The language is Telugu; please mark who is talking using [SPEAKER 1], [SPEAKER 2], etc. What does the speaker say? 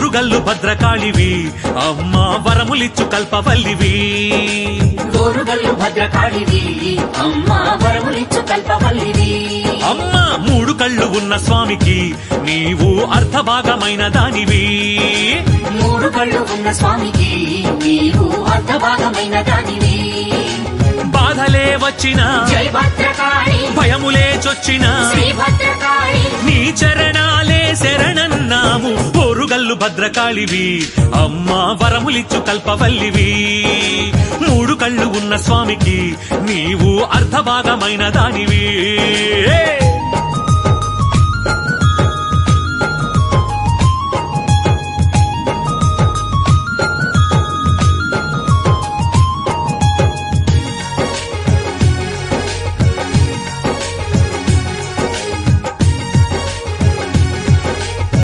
[SPEAKER 1] ఓరుగల్లు భద్రకాళివి అమ్మా వరములిచ్చు కల్పవల్లివి
[SPEAKER 2] ఓరుగల్లు భద్రకాళివి అమ్మా వరములిచ్చు కల్పవల్లివి
[SPEAKER 1] అమ్మా మూడు కళ్ళు ఉన్న స్వామికి నీవు అర్ధభాగమైన దానివి
[SPEAKER 2] మూడు కళ్ళు ఉన్న స్వామికి నీవు అర్ధభాగమైన దానివి
[SPEAKER 1] బాధలే వచ్చిన
[SPEAKER 2] జై భద్రకాళి
[SPEAKER 1] భయములే చొచ్చిన
[SPEAKER 2] శ్రీ భద్రకాళి
[SPEAKER 1] నీ చరణాలే శరణన్నాము ఓరుగల్లు భద్రకాళివి అమ్మా వరములిచ్చు కల్పవల్లివి మూడు కళ్ళు ఉన్న స్వామికి నీవు అర్ధభాగమైన దానివి